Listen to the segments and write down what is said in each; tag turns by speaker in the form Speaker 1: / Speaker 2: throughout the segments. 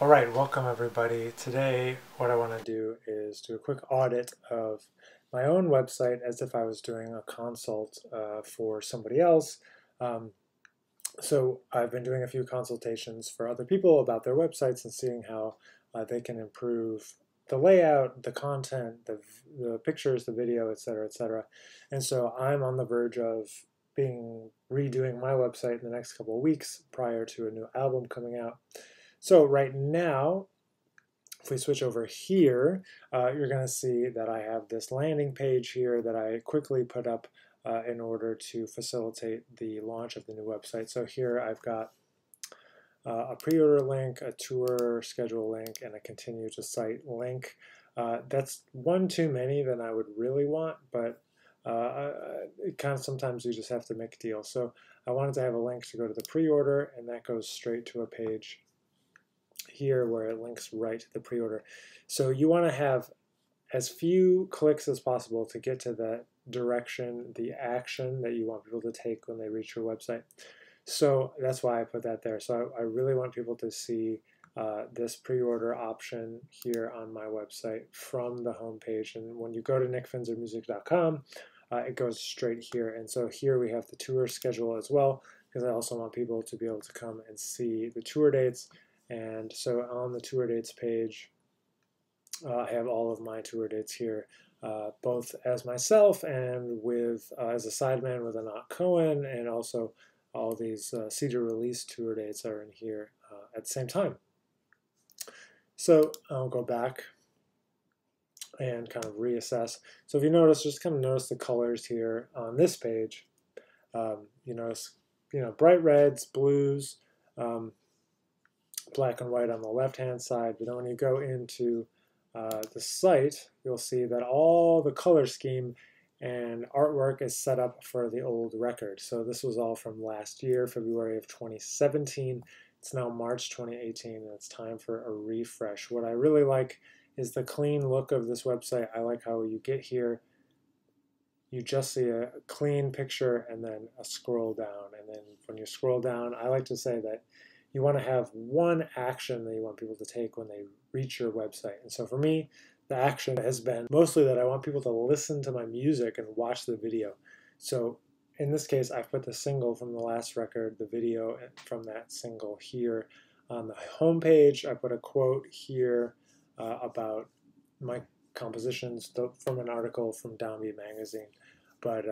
Speaker 1: Alright, welcome everybody. Today what I want to do is do a quick audit of my own website as if I was doing a consult for somebody else. So I've been doing a few consultations for other people about their websites and seeing how they can improve the layout, the content, the pictures, the video, etc., etc. And so I'm on the verge of redoing my website in the next couple of weeks prior to a new album coming out. So right now, if we switch over here, you're going to see that I have this landing page here that I quickly put up in order to facilitate the launch of the new website. So here I've got a pre-order link, a tour schedule link, and a continue to site link. That's one too many than I would really want, but it kind of sometimes you just have to make a deal. So I wanted to have a link to go to the pre-order, and that goes straight to a page here where it links right to the pre-order. So you want to have as few clicks as possible to get to the direction, the action that you want people to take when they reach your website. So that's why I put that there. So I really want people to see this pre-order option here on my website from the home page. And when you go to nickfinzermusic.com, it goes straight here. And so here we have the tour schedule as well, because I also want people to be able to come and see the tour dates. And so on the tour dates page, I have all of my tour dates here, both as myself and with as a sideman with Anat Cohen, and also all these Cedar release tour dates are in here at the same time. So I'll go back and kind of reassess. So if you notice, just kind of notice the colors here on this page. You notice, bright reds, blues, black and white on the left-hand side, but then when you go into the site, you'll see that all the color scheme and artwork is set up for the old record. So this was all from last year, February of 2017. It's now March 2018, and it's time for a refresh. What I really like is the clean look of this website. I like how you get here, you just see a clean picture and then a scroll down. And then when you scroll down, I like to say that you want to have one action that you want people to take when they reach your website. And so for me, the action has been mostly that I want people to listen to my music and watch the video. So in this case, I've put the single from the last record, the video from that single here on the home page. I put a quote here about my compositions from an article from Downbeat magazine. But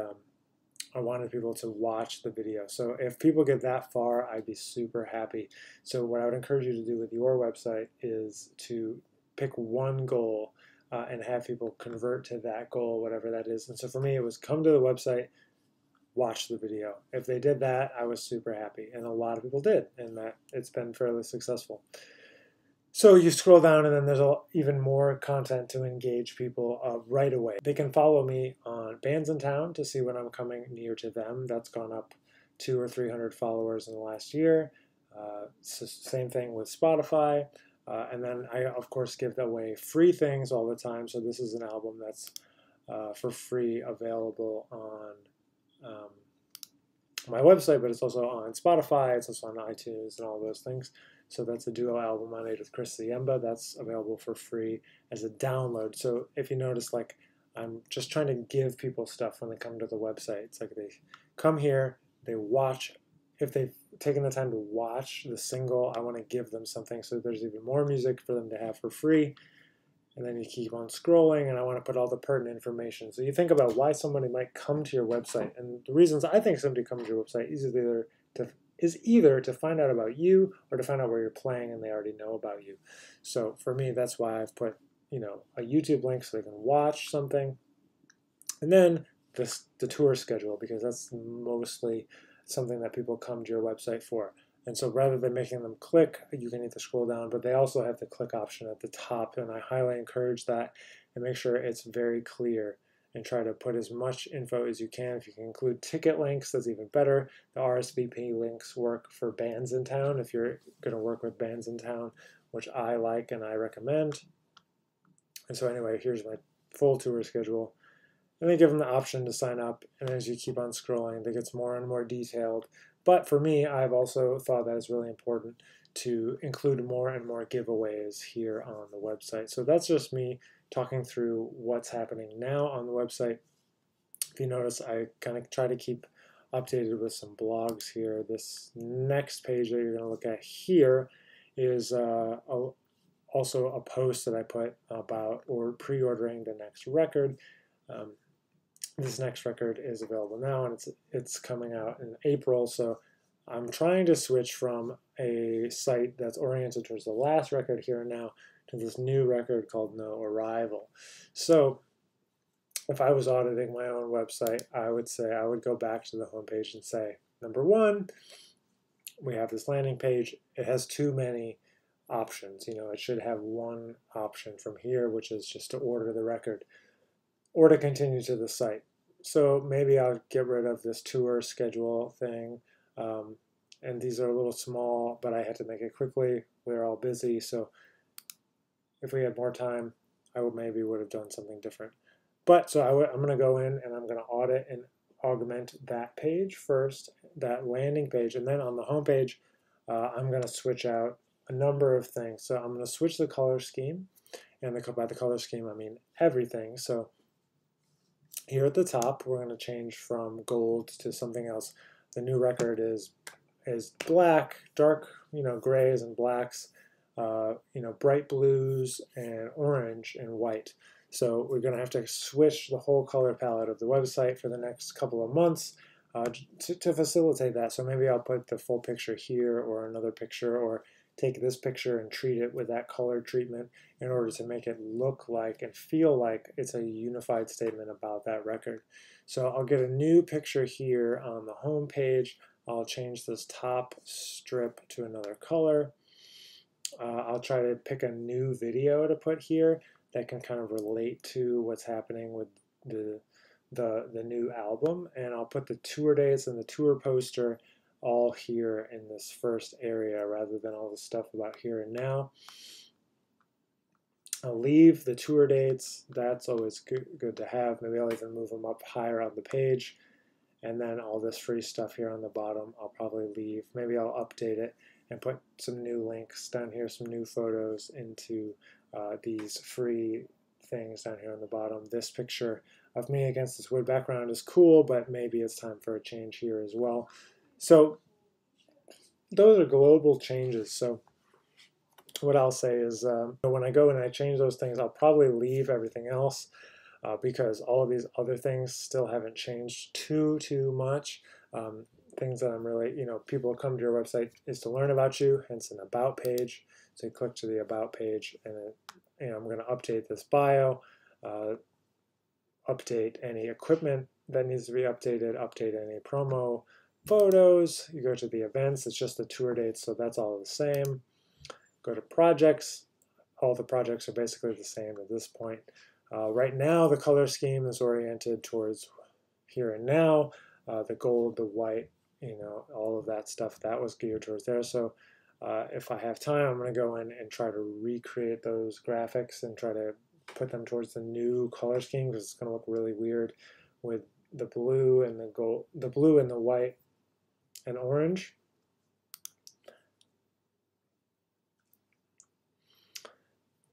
Speaker 1: I wanted people to watch the video. So if people get that far, I'd be super happy. So what I would encourage you to do with your website is to pick one goal and have people convert to that goal, whatever that is. And so for me, it was come to the website, watch the video. If they did that, I was super happy. And a lot of people did, and that it's been fairly successful. So you scroll down, and then there's even more content to engage people right away. They can follow me on Bands in Town to see when I'm coming near to them. That's gone up 200 or 300 followers in the last year. So same thing with Spotify. And then I, of course, give away free things all the time. So this is an album that's for free available on my website, but it's also on Spotify, it's also on iTunes and all those things. So that's a duo album I made with Chris Ziemba. That's available for free as a download. So if you notice, like, I'm just trying to give people stuff when they come to the website. It's like they come here, they watch. If they've taken the time to watch the single, I want to give them something so there's even more music for them to have for free. And then you keep on scrolling, and I want to put all the pertinent information. So you think about why somebody might come to your website. And the reasons I think somebody comes to your website is either to find out about you or to find out where you're playing and they already know about you. So for me, that's why I've put a YouTube link so they can watch something. And then the tour schedule, because that's mostly something that people come to your website for. And so rather than making them click, you can either scroll down, but they also have the click option at the top, and I highly encourage that, and make sure it's very clear and try to put as much info as you can. If you can include ticket links, that's even better. The RSVP links work for Bands in Town if you're going to work with Bands in Town, which I like and I recommend. And so anyway, here's my full tour schedule. And they give them the option to sign up, and as you keep on scrolling, it gets more and more detailed But for me, I've also thought that it's really important to include more and more giveaways here on the website. So that's just me talking through what's happening now on the website. If you notice, I kind of try to keep updated with some blogs here. This next page that you're going to look at here is also a post that I put about pre-ordering the next record. This next record is available now, and it's coming out in April. So I'm trying to switch from a site that's oriented towards the last record here and now to this new record called No Arrival. So if I was auditing my own website, I would say I would go back to the homepage and say, number one, we have this landing page. It has too many options. It should have one option from here, which is just to order the record or to continue to the site. So maybe I'll get rid of this tour schedule thing. And these are a little small, but I had to make it quickly. We're all busy. So if we had more time, I maybe would have done something different. But so I'm going to go in and I'm going to audit and augment that page first, that landing page. And then on the home page, I'm going to switch out a number of things. So I'm going to switch the color scheme. And by the color scheme, I mean everything. So here at the top, we're going to change from gold to something else. The new record is black, dark, grays and blacks, bright blues and orange and white. So we're going to have to switch the whole color palette of the website for the next couple of months to facilitate that. So maybe I'll put the full picture here or another picture, or take this picture and treat it with that color treatment in order to make it look like and feel like it's a unified statement about that record. So I'll get a new picture here on the home page. I'll change this top strip to another color. I'll try to pick a new video to put here that can kind of relate to what's happening with the new album, and I'll put the tour dates and the tour poster all here in this first area rather than all the stuff about here and now. I'll leave the tour dates. That's always good to have. Maybe I'll even move them up higher on the page. And then all this free stuff here on the bottom, I'll probably leave. Maybe I'll update it and put some new links down here, some new photos into these free things down here on the bottom. This picture of me against this wood background is cool, but maybe it's time for a change here as well. So those are global changes. So what I'll say is when I go and I change those things, I'll probably leave everything else because all of these other things still haven't changed too much. Things that I'm really, people come to your website is to learn about you, hence an about page. So you click to the about page, and I'm going to update this bio, update any equipment that needs to be updated, update any promo photos. You go to the events, it's just the tour dates, so that's all the same. Go to projects. All the projects are basically the same at this point. Right now, the color scheme is oriented towards here and now. The gold, the white, all of that stuff, that was geared towards there. So if I have time, I'm going to go in and try to recreate those graphics and try to put them towards the new color scheme, because it's going to look really weird with the blue and the gold, the blue and the white and orange.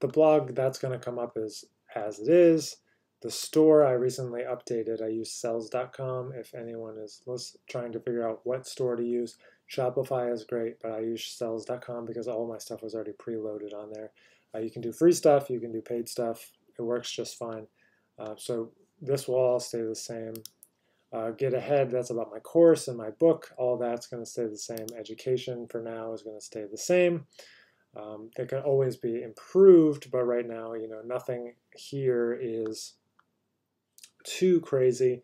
Speaker 1: The blog, that's going to come up as it is. The store I recently updated. I use sells.com. If anyone is trying to figure out what store to use, Shopify is great, but I use sells.com because all my stuff was already preloaded on there. You can do free stuff, you can do paid stuff. It works just fine. So this will all stay the same. Get ahead, that's about my course and my book. All that's going to stay the same. Education for now is going to stay the same. They can always be improved, but right now, nothing here is too crazy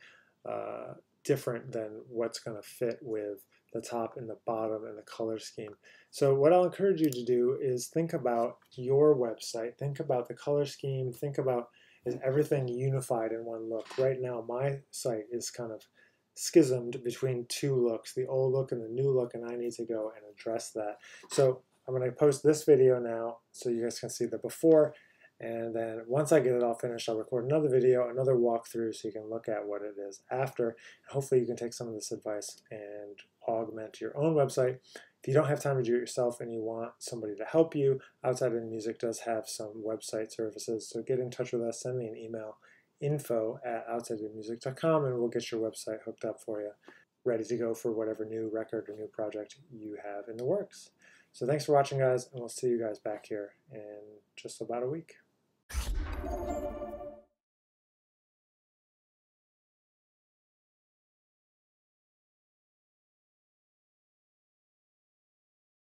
Speaker 1: different than what's going to fit with the top and the bottom and the color scheme. So what I'll encourage you to do is think about your website, think about the color scheme, think about, is everything unified in one look? Right now, my site is kind of schismed between two looks, the old look and the new look, and I need to go and address that. So I'm going to post this video now so you guys can see the before And then once I get it all finished, I'll record another video, another walkthrough, so you can look at what it is after. And hopefully you can take some of this advice and augment your own website. If you don't have time to do it yourself and you want somebody to help you, Outside in Music does have some website services. So get in touch with us, send me an email, info@outsideinmusic.com, and we'll get your website hooked up for you, ready to go for whatever new record or new project you have in the works. So thanks for watching, guys, and we'll see you guys back here in just about a week.